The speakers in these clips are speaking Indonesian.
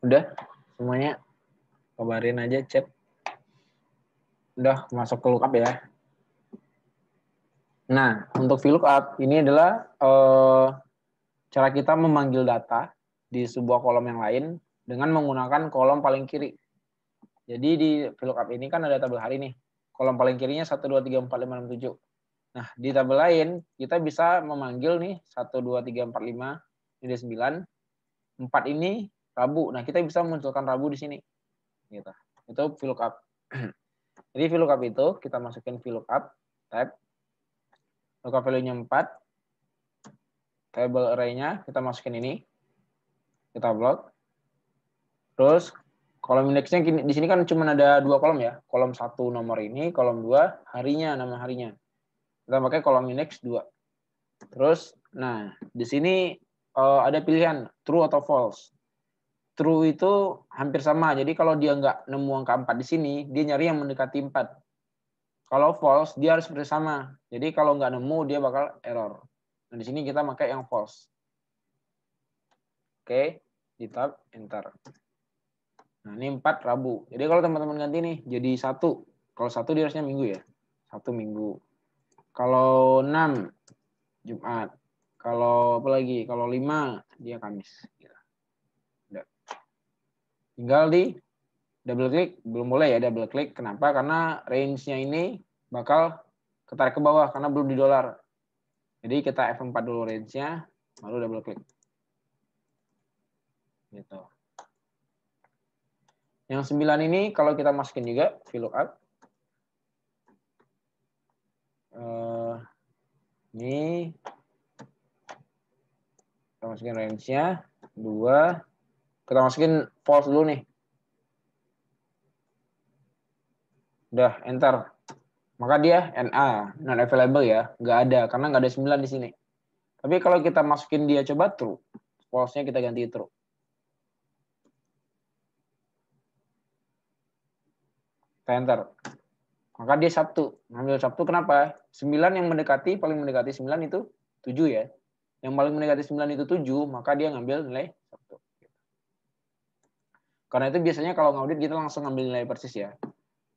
Udah semuanya, kabarin aja chat. Udah masuk ke lookup ya. Nah, untuk VLOOKUP ini adalah cara kita memanggil data di sebuah kolom yang lain dengan menggunakan kolom paling kiri. Jadi di VLOOKUP ini kan ada tabel hari nih. Kolom paling kirinya 1, 2, 3, 4, 5, 6, 7. Nah, di tabel lain kita bisa memanggil nih 1, 2, 3, 4, 5, ini ada 9. 4 ini Rabu. Nah, kita bisa munculkan Rabu di sini. Gitu. Itu VLOOKUP. Jadi VLOOKUP itu kita masukin VLOOKUP tab. Lookup value-nya 4. Table array-nya kita masukin ini. Kita blok. Terus kolom indeksnya di sini kan cuma ada 2 kolom ya. Kolom 1 nomor ini, kolom 2 harinya, nama harinya. Kita pakai kolom indeks 2. Terus, nah, di sini ada pilihan true atau false. True itu hampir sama. Jadi kalau dia nggak nemu angka 4 di sini, dia nyari yang mendekati 4. Kalau false, dia harus seperti sama. Jadi kalau nggak nemu, dia bakal error. Nah, di sini kita pakai yang false. Oke, di tab, enter. Nah, ini 4 Rabu. Jadi kalau teman-teman ganti nih, jadi 1. Kalau 1 dia harusnya Minggu ya. 1 Minggu. Kalau 6, Jumat. Kalau apa lagi? Kalau 5, dia Kamis. Udah. Tinggal di double klik. Belum boleh ya double klik. Kenapa? Karena range-nya ini bakal ketarik ke bawah karena belum di dolar. Jadi kita F4 dulu range-nya, baru double klik. Gitu. Yang 9 ini kalau kita masukin juga VLOOKUP. Ini kita masukin range-nya 2. Kita masukin false dulu nih. Udah, enter. Maka dia NA, non available ya. Nggak ada, karena nggak ada 9 di sini. Tapi kalau kita masukin dia coba true. False-nya kita ganti true. Kita enter. Maka dia Sabtu. Ngambil Sabtu kenapa? 9 yang mendekati, paling mendekati 9 itu 7 ya. Yang paling mendekati 9 itu 7, maka dia ngambil nilai Sabtu. Karena itu biasanya kalau ngaudit kita langsung ngambil nilai persis ya.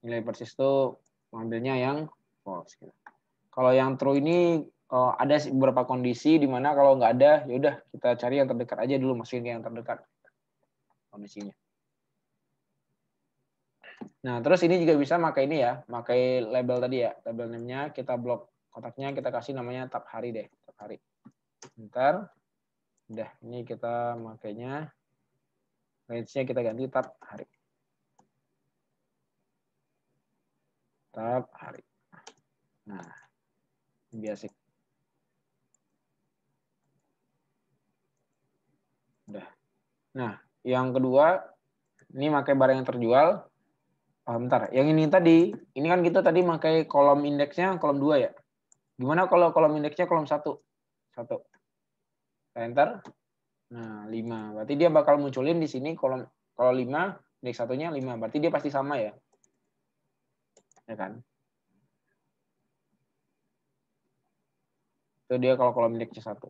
Nilai persis itu ngambilnya yang false. Kalau yang true ini ada beberapa kondisi di mana kalau nggak ada, ya udah kita cari yang terdekat aja dulu, masukin yang terdekat kondisinya. Nah, terus ini juga bisa pakai ini ya, pakai label tadi ya, label name-nya kita blok kotaknya, kita kasih namanya tab hari deh, tab hari. Ntar, udah ini kita makainya, range-nya kita ganti tab hari. Tab hari. Nah, basic. Udah. Nah, yang kedua, ini pakai barang yang terjual. Bentar, yang ini tadi, ini kan kita tadi pakai kolom indeksnya kolom 2 ya. Gimana kalau kolom indeksnya kolom 1? 1. Enter. Nah, 5. Berarti dia bakal munculin di sini kolom, kalau 5, indeks satunya 5. Berarti dia pasti sama ya. Ya kan? Itu dia kalau kolom indeksnya 1.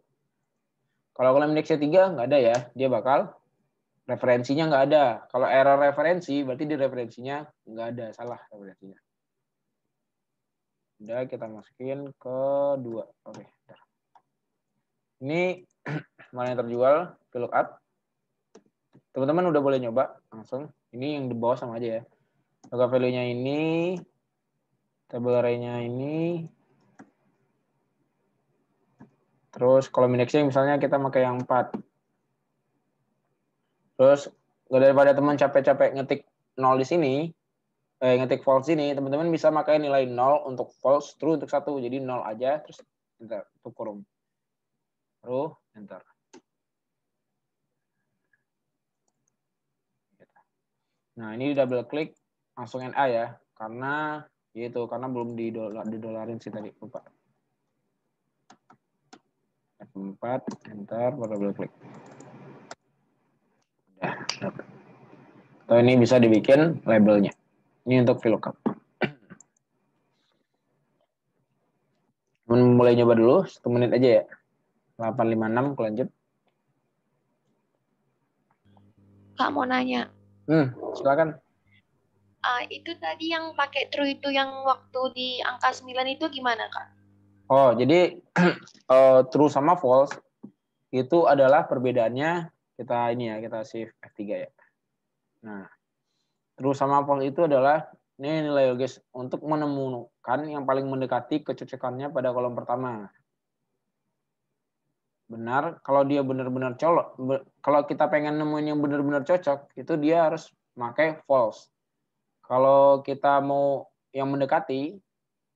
Kalau kolom indeksnya 3, nggak ada ya. Dia bakal referensinya nggak ada. Kalau error referensi, berarti di referensinya nggak ada. Salah referensinya. Udah, kita masukin ke 2. Oke. Ini mana yang terjual, VLOOKUP. Teman-teman udah boleh nyoba langsung. Ini yang di bawah sama aja ya. Lookup value-nya ini, table array-nya ini, terus kolom indeksnya misalnya kita pakai yang 4. Terus daripada teman capek-capek ngetik 0 di sini, ngetik false ini, teman-teman bisa pakai nilai 0 untuk false, true untuk 1. Jadi 0 aja, terus enter, untuk kurung. Lalu enter. Nah, ini double klik langsung NA ya, karena belum didolarin sih tadi, lupa. F4, enter, baru double klik. Udah, dapat. Atau ini bisa dibikin labelnya. Ini untuk VLOOKUP. Mulai nyoba dulu, 1 menit aja ya. 856, lanjut. Kak mau nanya. Silakan. Itu tadi yang pakai true itu yang waktu di angka 9 itu gimana, Kak? Oh, jadi true sama false itu adalah perbedaannya, kita save F3 ya. Nah, true sama false itu adalah ini nilai guys untuk menemukan yang paling mendekati kecocokannya pada kolom pertama. Benar, kalau dia benar-benar colok, kalau kita pengen nemuin yang benar-benar cocok, itu dia harus pakai false. Kalau kita mau yang mendekati,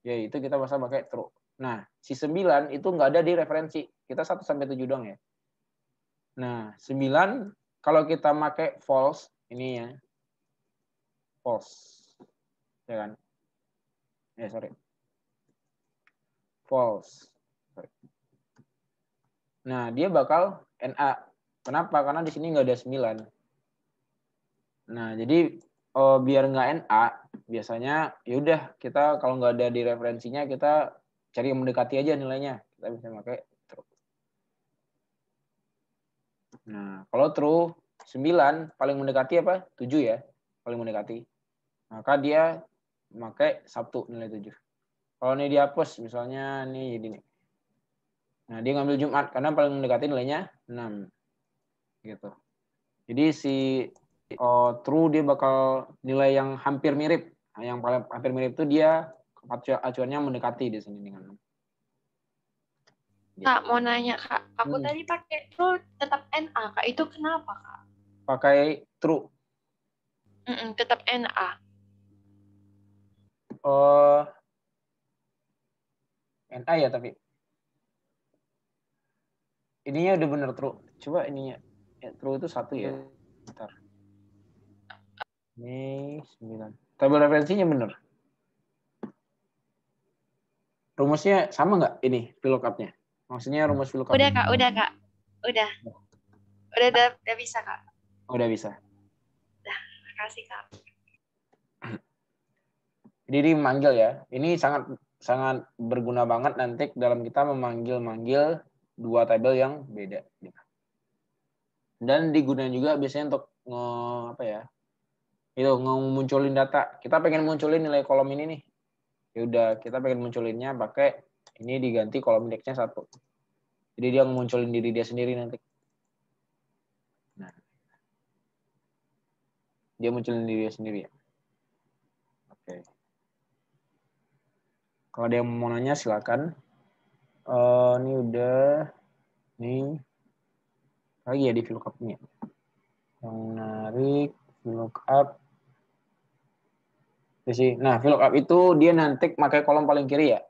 ya itu kita bisa pakai true. Nah, si 9 itu nggak ada di referensi. Kita 1-7 dong ya. Nah, 9 kalau kita pakai false, ini ya. False. Ya kan? Sorry. False. Sorry. Nah, dia bakal NA. Kenapa? Karena di sini nggak ada 9. Nah, jadi biar nggak NA, biasanya yaudah kita kalau nggak ada di referensinya, kita cari yang mendekati aja nilainya. Kita bisa pakai true. Nah, kalau true 9 paling mendekati apa? 7 ya, paling mendekati. Maka dia pakai Sabtu nilai 7. Kalau ini dihapus, misalnya ini jadi nih. Nah, dia ngambil Jumat karena paling mendekati nilainya 6. Gitu. Jadi si true dia bakal nilai yang hampir mirip. Nah, yang paling hampir mirip itu dia acuannya mendekati di sini dengan. Kak, mau nanya, Kak. Aku tadi pakai true tetap NA, Kak. Itu kenapa, Kak? Pakai true. Tetap NA. NA ya tapi. Ininya udah bener true. Coba ininya. Ya, true itu 1 ya. Bentar. Ini 9. Tabel referensinya bener. Rumusnya sama nggak ini VLOOKUP-nya? Maksudnya rumus VLOOKUP. Udah, Kak. Udah. Udah bisa, Kak. Udah bisa. Makasih, Kak. Jadi memanggil ya. Ini sangat berguna banget nanti dalam kita memanggil dua tabel yang beda. Dan digunakan juga biasanya untuk ngemunculin data. Kita pengen munculin nilai kolom ini nih. Ya udah, kita pengen munculinnya pakai ini diganti kolom indeksnya 1. Jadi dia ngemunculin diri dia sendiri nanti. Nah. Dia munculin diri dia sendiri ya. Oke. Kalau ada yang mau nanya silakan. Ini udah. Nih. Lagi ya di VLOOKUP-nya. Yang menarik VLOOKUP. Nah, VLOOKUP itu dia nanti pakai kolom paling kiri ya.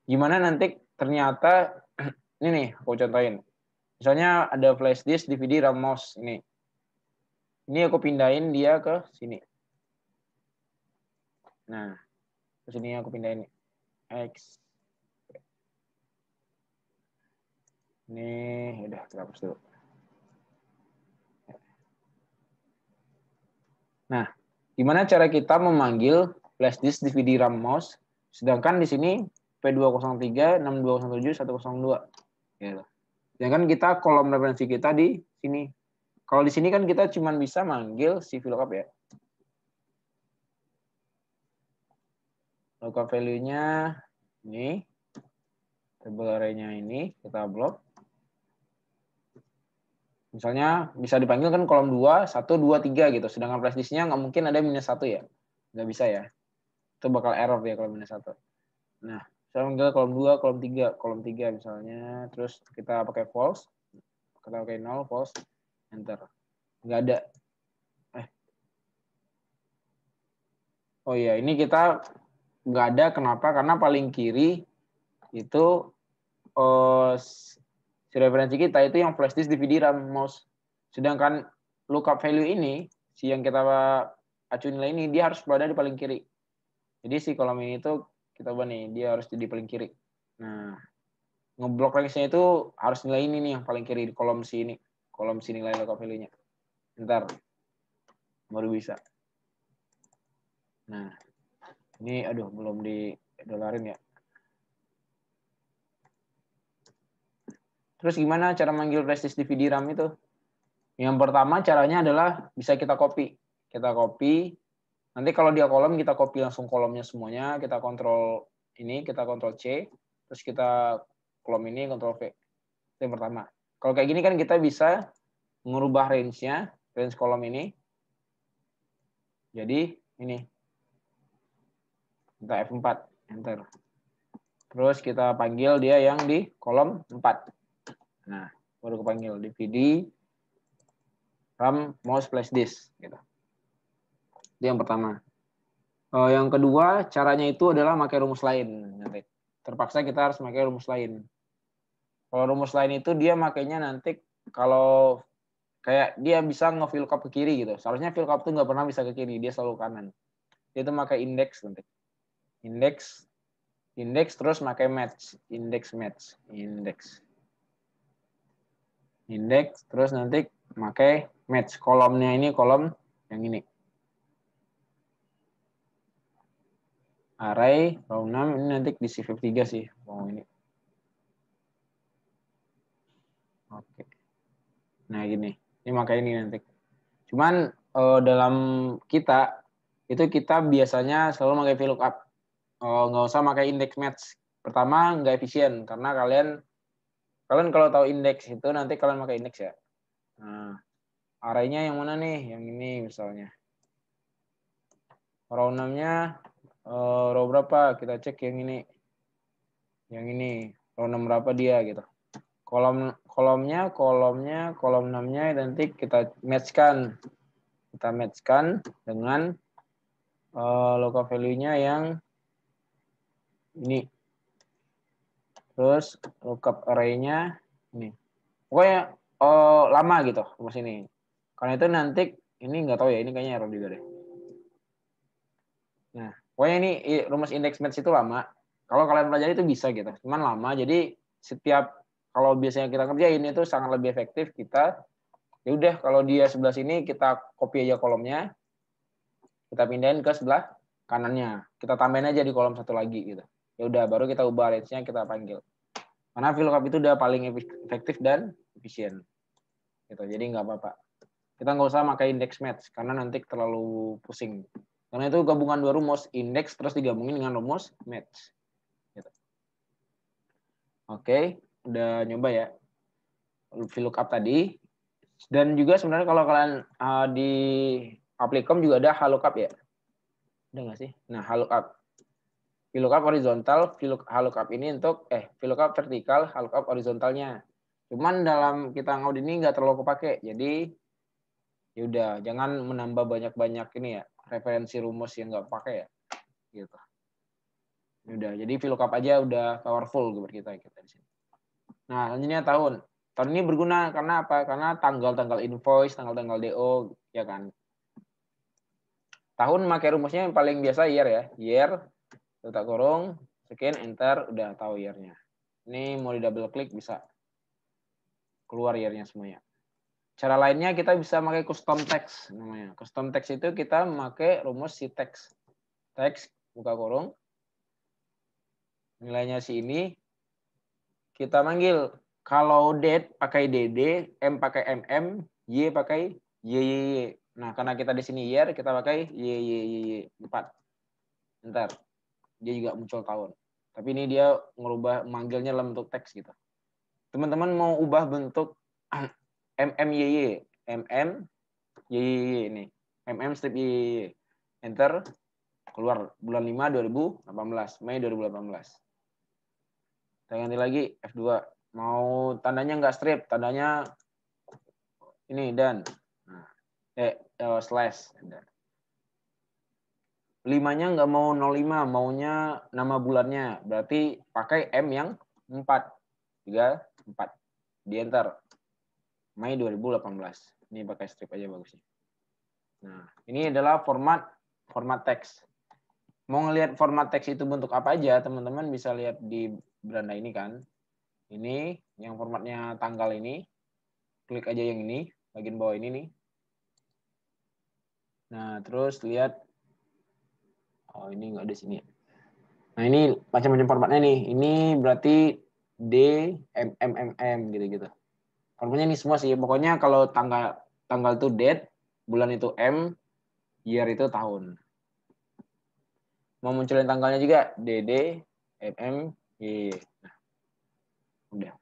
Gimana nanti ternyata ini nih aku contohin. Misalnya ada flash disk, DVD, RAM, mouse ini. Ini aku pindahin dia ke sini. Nah, ke sini aku pindahin X. Ini udah kita hapus dulu. Nah, gimana cara kita memanggil flash disk, DVD, RAM, mouse, sedangkan di sini P203, 6207, 102. Gitu. Sedangkan kita kolom referensi kita di sini. Kalau di sini kan kita cuma bisa manggil si VLOOKUP ya. Lookup value-nya ini. Table array-nya ini kita blok. Misalnya bisa dipanggil kan kolom 2, 1, 2, 3 gitu. Sedangkan flash disk-nya nggak mungkin ada -1 ya. Nggak bisa ya. Itu bakal error ya kalau -1. Nah, saya panggil kolom 2, kolom 3 misalnya. Terus kita pakai false. Kita pakai 0, false, enter. Nggak ada. Oh iya, ini kita nggak ada. Kenapa? Karena paling kiri itu si referensi kita itu yang flash disk, DVD, RAM, mouse. Sedangkan lookup value ini, si yang kita acu nilai ini, dia harus berada di paling kiri. Jadi si kolom ini tuh kita ubah nih, dia harus di paling kiri. Nah, ngeblok range-nya itu harus nilai ini nih yang paling kiri di kolom sini. Kolom si nilai lookup value-nya. Ntar baru bisa. Nah, ini aduh belum di dolarin ya. Terus gimana cara manggil flash disk, DVD, RAM itu? Yang pertama caranya adalah bisa kita copy. Kita copy. Nanti kalau dia kolom kita copy langsung kolomnya semuanya. Kita kontrol ini, kita kontrol C. Terus kita kolom ini, kontrol V. Itu yang pertama. Kalau kayak gini kan kita bisa mengubah range-nya, range kolom ini. Jadi ini. Kita F4, enter. Terus kita panggil dia yang di kolom 4. Nah, baru kepanggil DVD RAM mouse flash disk gitu. Itu yang pertama. Yang kedua, caranya itu adalah pakai rumus lain. Nanti terpaksa kita harus pakai rumus lain. Kalau rumus lain itu dia makainya nanti kalau kayak dia bisa nge-VLOOKUP ke kiri gitu. Seharusnya VLOOKUP tuh nggak pernah bisa ke kiri, dia selalu kanan. Dia itu pakai index nanti. Index terus pakai match, index terus nanti pakai match, kolomnya ini kolom yang ini. Array row 6 ini nanti di shift 3 sih. Oh ini. Oke. Nah gini. Ini makanya ini nanti. Cuman dalam kita itu kita biasanya selalu pakai VLOOKUP. Nggak usah pakai index match. Pertama nggak efisien karena kalian kalau tahu indeks itu nanti kalian pakai indeks ya. Nah, array-nya yang mana nih? Yang ini misalnya. Row 6-nya row berapa? Kita cek yang ini. Yang ini. Row 6 berapa dia gitu. Kolomnya, kolom 6-nya nanti kita match-kan. Kita match-kan dengan local value-nya yang ini. Terus lookup array-nya ini. Pokoknya lama gitu rumus ini. Karena itu nanti ini nggak tahu ya, ini kayaknya error juga deh. Nah, pokoknya ini rumus index match itu lama. Kalau kalian pelajari itu bisa gitu. Cuman lama, jadi setiap kalau biasanya kita kerjain itu sangat lebih efektif kita. Ya udah kalau dia sebelah sini kita copy aja kolomnya. Kita pindahin ke sebelah kanannya. Kita tambahin aja di kolom satu lagi gitu. Ya udah baru kita ubah range-nya kita panggil. Karena VLOOKUP itu udah paling efektif dan efisien. Gitu. Jadi nggak apa-apa. Kita nggak usah pakai index match karena nanti terlalu pusing. Karena itu gabungan dua rumus, index terus digabungin dengan rumus match. Gitu. Oke, udah nyoba ya VLOOKUP tadi. Dan juga sebenarnya kalau kalian di Applicom juga ada HLOOKUP ya. Ada nggak sih? Nah, HLOOKUP. VLOOKUP horizontal, HLOOKUP ini untuk VLOOKUP vertikal, HLOOKUP horizontalnya. Cuman dalam kita ngaud ini nggak terlalu kepake. Jadi ya udah jangan menambah banyak-banyak ini ya referensi rumus yang nggak pakai ya. Gitu. Ya udah, jadi VLOOKUP aja udah powerful buat kita di sini. Nah, selanjutnya tahun. Tahun ini berguna karena apa? Karena tanggal-tanggal invoice, tanggal-tanggal DO, ya kan. Tahun pakai rumusnya yang paling biasa year ya. Year, letak kurung, sekian, enter, udah tahu year-nya. Ini mau di double klik bisa keluar year-nya semuanya. Cara lainnya kita bisa pakai custom text namanya. Custom text itu kita pakai rumus si text. Text, buka kurung. Nilainya si ini. Kita manggil. Kalau date pakai DD, M pakai MM, Y pakai YYY. Nah, karena kita di sini year, kita pakai YYY 4. Ntar, dia juga muncul tahun. Tapi ini dia ngerubah manggilnya dalam bentuk teks gitu. Teman-teman mau ubah bentuk MMYY, MMYY ini. MM strip YYY. Enter, keluar bulan 5 2018, Mei 2018. Kita ganti lagi F2. Mau tandanya nggak strip, tandanya ini dan slash. 5-nya nggak mau 05, maunya nama bulannya. Berarti pakai M yang 4. 3, 4. Di enter. Mei 2018. Ini pakai strip aja bagusnya. Nah, ini adalah format teks. Mau ngelihat format teks itu bentuk apa aja, teman-teman bisa lihat di beranda ini kan. Ini yang formatnya tanggal ini. Klik aja yang ini, bagian bawah ini nih. Nah, terus lihat. Oh, ini nggak di sini. Nah, ini macam-macam formatnya nih. Ini berarti D, M, gitu-gitu. Formulanya ini semua sih. Pokoknya kalau tanggal itu date, bulan itu M, year itu tahun. Mau munculin tanggalnya juga DD, MM, Y. Nah, udah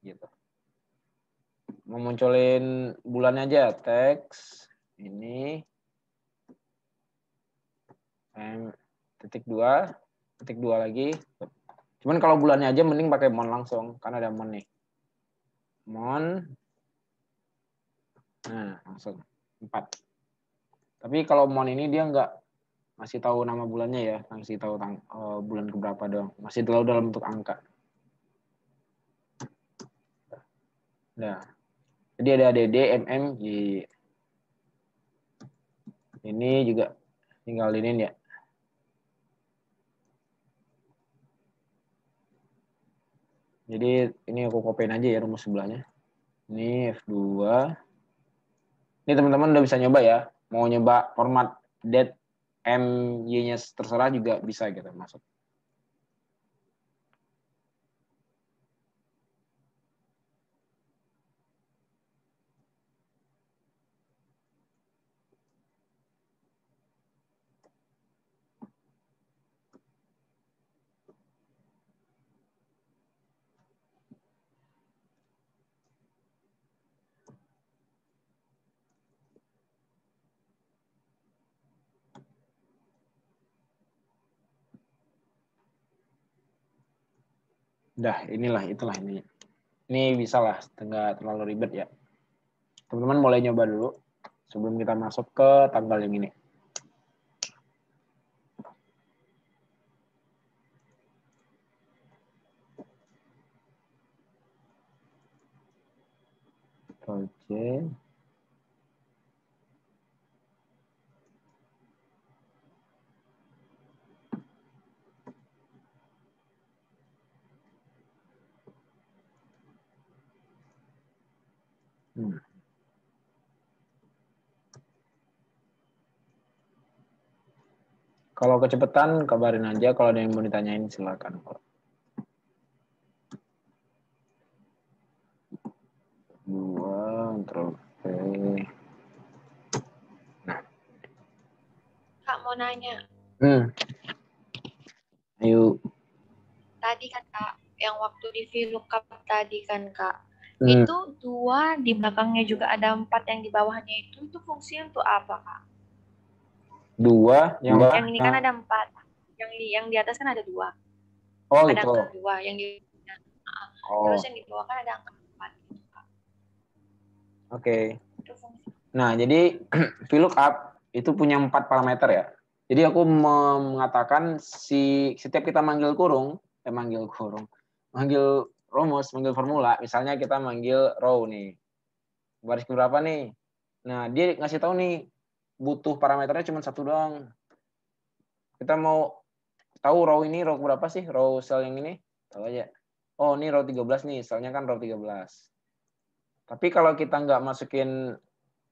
gitu. Mau munculin bulannya aja, teks ini M titik 2 lagi. Cuman kalau bulannya aja mending pakai mon langsung, karena ada mon nih. Mon. Nah, langsung 4. Tapi kalau mon ini dia nggak masih tahu nama bulannya ya, masih tahu bulan keberapa dong. Masih terlalu dalam bentuk angka. Nah, jadi ada DD, MM, Y. Ini juga tinggal ini ya. Jadi ini aku copyin aja ya rumus sebelahnya. Ini F2. Ini teman-teman udah bisa nyoba ya. Mau nyoba format date M, Y-nya terserah juga bisa gitu masuk. Dah, itulah ini. Ini bisa lah, nggak terlalu ribet ya. Teman-teman boleh nyoba dulu sebelum kita masuk ke tanggal yang ini. Oke. Kalau kecepatan kabarin aja, kalau ada yang mau ditanyain silakan. Terus nah. Kak mau nanya. Ayo. Tadi kan Kak, yang waktu di VLOOKUP tadi kan Kak, itu 2 di belakangnya juga ada 4 yang di bawahnya itu fungsinya untuk apa Kak? 2 yang ini kan ada 4, yang di atas kan ada 2. Oh ada gitu. angka 2 yang di terus yang di bawah kan ada angka 4 gitu Kak. Oke. Nah, jadi VLOOKUP itu punya 4 parameter ya. Jadi aku mengatakan setiap kita manggil rumus, manggil formula, misalnya kita manggil row nih. Baris berapa nih? Nah, dia ngasih tahu nih butuh parameternya cuma 1 doang. Kita mau tahu row ini row berapa sih? Row sel yang ini? Tahu aja. Oh, ini row 13 nih, selnya kan row 13. Tapi kalau kita nggak masukin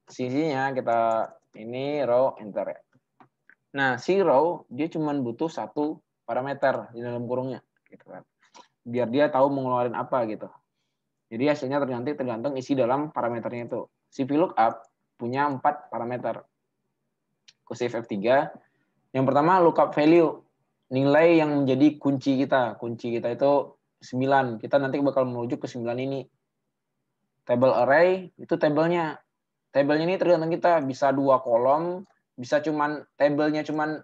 sisinya, kita ini row enter ya. Nah, si row dia cuma butuh 1 parameter di dalam kurungnya gitu kan. Biar dia tahu mau ngeluarin apa gitu. Jadi hasilnya tergantung isi dalam parameternya itu. Si VLOOKUP punya 4 parameter. Kursiv F3. Yang pertama lookup value, nilai yang menjadi kunci kita. Kunci kita itu 9. Kita nanti bakal menuju ke 9 ini. Table array itu tabelnya. Tabelnya ini tergantung kita, bisa 2 kolom, bisa tabelnya cuman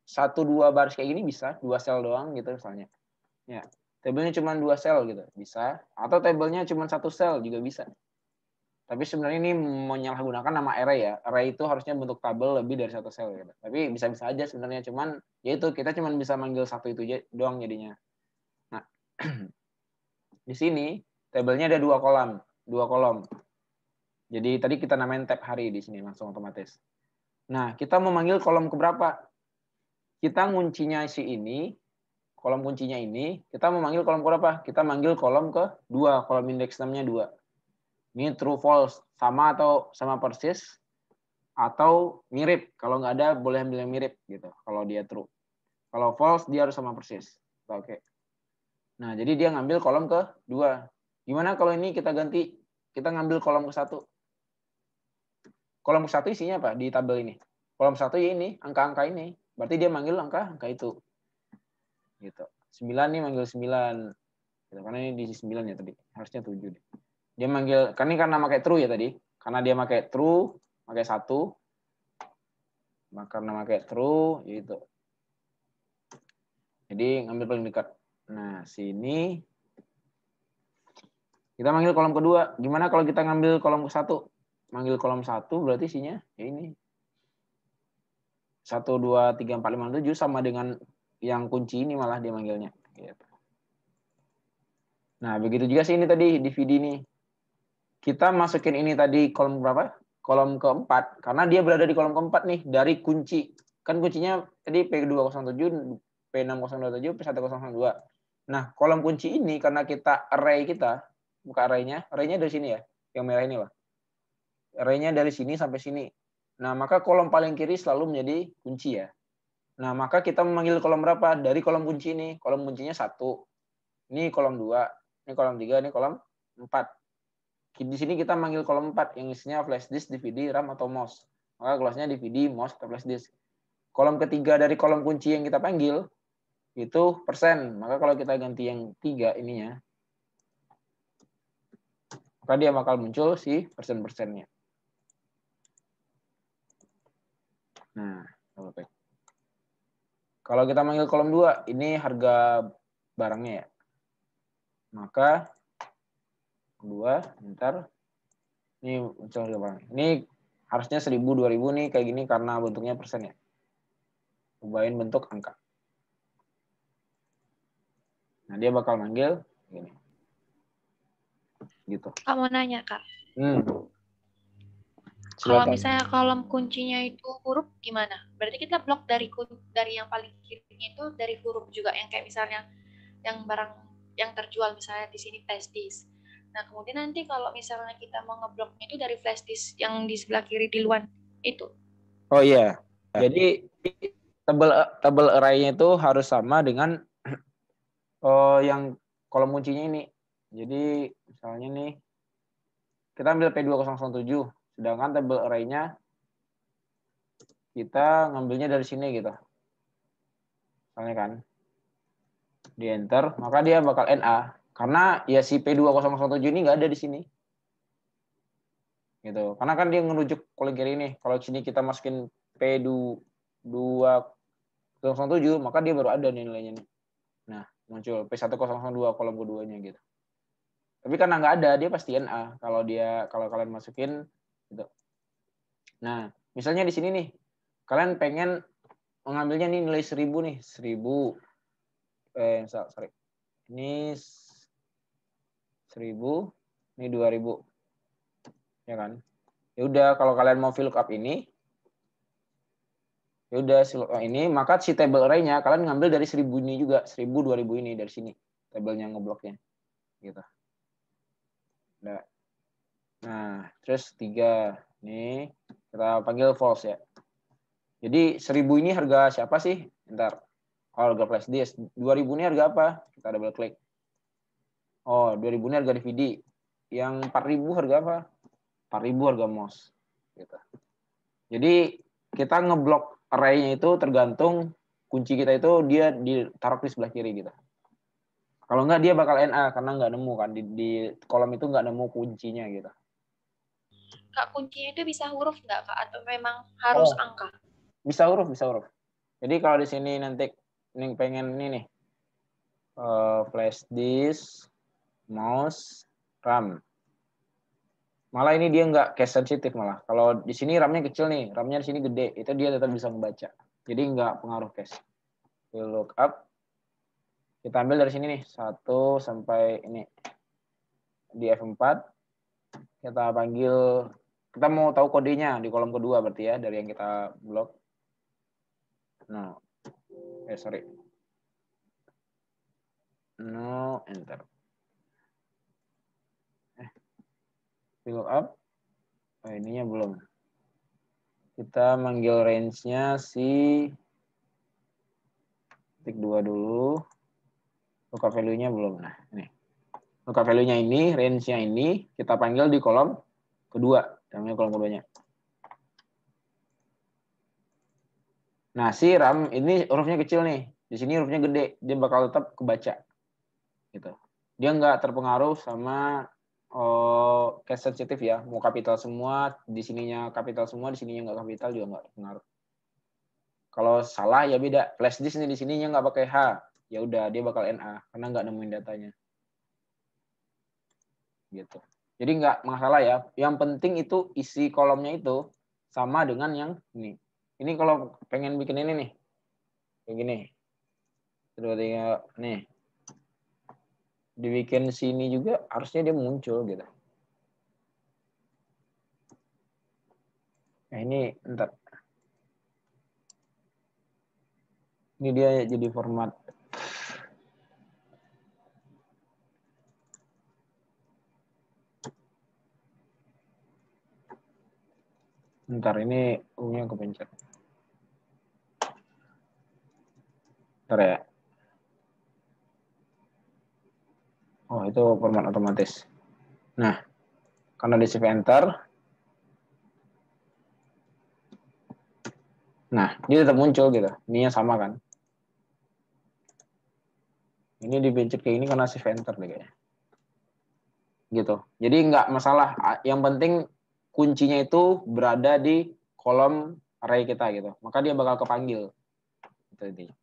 1-2 baris kayak gini, bisa 2 sel doang gitu misalnya. Ya, tabelnya cuma 2 sel gitu, bisa. Atau tabelnya cuma 1 sel juga bisa. Tapi sebenarnya ini menyalahgunakan nama array ya. Array itu harusnya bentuk tabel lebih dari 1 sel gitu. Tapi bisa-bisa aja sebenarnya, cuman ya itu kita cuma bisa manggil 1 itu doang jadinya. Nah, di sini tabelnya ada 2 kolom. Jadi tadi kita namain tab hari di sini langsung otomatis. Nah, kita mau manggil kolom keberapa? Kita kuncinya kolom kuncinya ini, kita mau manggil kolom keberapa? Kita manggil kolom ke-2, kolom indeks 6-nya 2. Ini true false, sama atau sama persis, atau mirip. Kalau nggak ada, boleh ambil yang mirip gitu. Kalau dia true. Kalau false, dia harus sama persis. Oke. Nah, jadi dia ngambil kolom ke-2. Gimana kalau ini kita ganti, kita ngambil kolom ke-1. Kolom ke-1 isinya apa di tabel ini? Kolom 1 ya ini, angka-angka ini. Berarti dia manggil angka itu. Gitu. 9 nih manggil 9. Gitu. Karena ini di 9 ya tadi. Harusnya 7 deh. Dia manggil, kan ini karena pakai true ya tadi. Karena dia pakai true, pakai 1. Karena pakai true, gitu. Jadi ngambil paling dekat. Nah, sini kita manggil kolom kedua. Gimana kalau kita ngambil kolom ke-1? Manggil kolom 1 berarti isinya ya ini. 1, 2, 3, 4, 5, 7 sama dengan yang kunci ini malah dia manggilnya. Gitu. Nah, begitu juga sih ini tadi DVD ini. Kita masukin ini tadi kolom berapa? Kolom keempat. Karena dia berada di kolom keempat nih dari kunci. Kan kuncinya tadi P207, P6027, P1002. Nah, kolom kunci ini karena kita array kita, buka array-nya dari sini ya, yang merah ini lah. Array-nya dari sini sampai sini. Nah, maka kolom paling kiri selalu menjadi kunci ya. Nah, maka kita memanggil kolom berapa? Dari kolom kunci ini. Kolom kuncinya 1. Ini kolom 2. Ini kolom 3. Ini kolom 4. Di sini kita manggil kolom 4 yang isinya flash disk, DVD, RAM, atau mouse. Maka kelasnya DVD, mouse, atau flash disk. Kolom ketiga dari kolom kunci yang kita panggil itu persen. Maka kalau kita ganti yang 3 ininya, maka dia bakal muncul si persen-persennya. Nah, oke. Kalau kita manggil kolom 2, ini harga barangnya ya. Maka 2, ntar ini muncul harga barang. Ini harusnya 1000, 2000 nih kayak gini karena bentuknya persen ya. Ubahin bentuk angka. Nah, dia bakal manggil gini. Gitu. Kamu nanya, Kak. Kalau Silakan. misalnya kolom kuncinya itu huruf gimana? Berarti kita blok dari yang paling kirinya itu dari huruf juga yang kayak misalnya yang barang yang terjual misalnya di sini flash disk. Nah, kemudian nanti kalau misalnya kita mau ngebloknya itu dari flash disk yang di sebelah kiri di luar itu. Oh iya. Jadi tabel array-nya itu harus sama dengan yang kolom kuncinya ini. Jadi misalnya nih kita ambil P2007, sedangkan tabel array-nya kita ngambilnya dari sini gitu. Misalnya kan di enter, maka dia bakal NA karena ya si P2007 ini nggak ada di sini. Gitu. Karena kan dia ngerujuk kolom kiri ini. Kalau sini kita masukin P2007, maka dia baru ada nilainya nih. Nah, muncul P1002 kolom keduanya gitu. Tapi karena nggak ada, dia pasti NA kalau kalian masukin gitu. Nah, misalnya di sini nih, kalian pengen mengambilnya nih nilai 1000 nih, 1000. Sorry. Ini 1000, ini 2000. Ya kan? Ya udah kalau kalian mau VLOOKUP ini, ya udah ini, maka si table array-nya kalian ngambil dari 1000 ini juga, 1000, 2000 ini dari sini tabelnya ngebloknya. Gitu. Nah, terus 3 nih kita panggil false ya. Jadi 1000 ini harga siapa sih? Ntar. Oh, harga flash disk. 2000 ini harga apa? Kita double klik. Oh, 2000 ini harga DVD. Yang 4000 harga apa? 4000 harga mouse. Gitu. Jadi kita ngeblok array-nya itu tergantung kunci kita itu dia ditaruh di sebelah kiri gitu. Kalau enggak dia bakal NA karena nggak nemu kan di kolom itu nggak nemu kuncinya gitu. Kak, kuncinya itu bisa huruf nggak, Kak? Atau memang harus angka? Bisa huruf, bisa huruf. Jadi kalau di sini nanti ini pengen ini nih flash disk, mouse, RAM. Malah ini dia nggak case sensitif malah. Kalau di sini RAM-nya kecil nih, RAM-nya di sini gede, itu dia tetap bisa membaca. Jadi nggak pengaruh cache. VLOOKUP. Kita ambil dari sini nih, 1 sampai ini. Di F4, kita panggil, kita mau tahu kodenya di kolom kedua berarti ya, dari yang kita blok. No. Sorry. No, enter. VLOOKUP. Oh, ininya belum. Kita manggil range-nya si titik 2 dulu. Lookup value-nya belum. Nah, ini. lookup value-nya ini, range-nya ini, kita panggil di kolom kedua, namanya kolom keduanya. Nah, si RAM ini hurufnya kecil nih, di sini hurufnya gede, dia bakal tetap kebaca, gitu. Dia nggak terpengaruh sama case sensitif ya, mau kapital semua, di sininya kapital semua, di sininya nggak kapital juga nggak terpengaruh. Kalau salah ya beda, flash disk nih di sininya nggak pakai H, ya udah dia bakal NA karena nggak nemuin datanya. Gitu. Jadi nggak masalah ya. Yang penting itu isi kolomnya itu sama dengan yang ini. Ini kalau pengen bikin ini nih, kayak gini. Terus nih, dibikin sini juga harusnya dia muncul gitu. Nah ini ntar. Ini dia jadi format. Ntar ini U-nya kepencet. Ntar ya. Oh itu format otomatis. Nah, karena di shift enter. Nah, dia tetap muncul gitu. Ininya sama kan. Ini dipencet kayak ini karena shift enter deh kayaknya. Gitu. Jadi nggak masalah. Yang penting kuncinya itu berada di kolom array kita gitu. Maka dia bakal kepanggil. Itu intinya.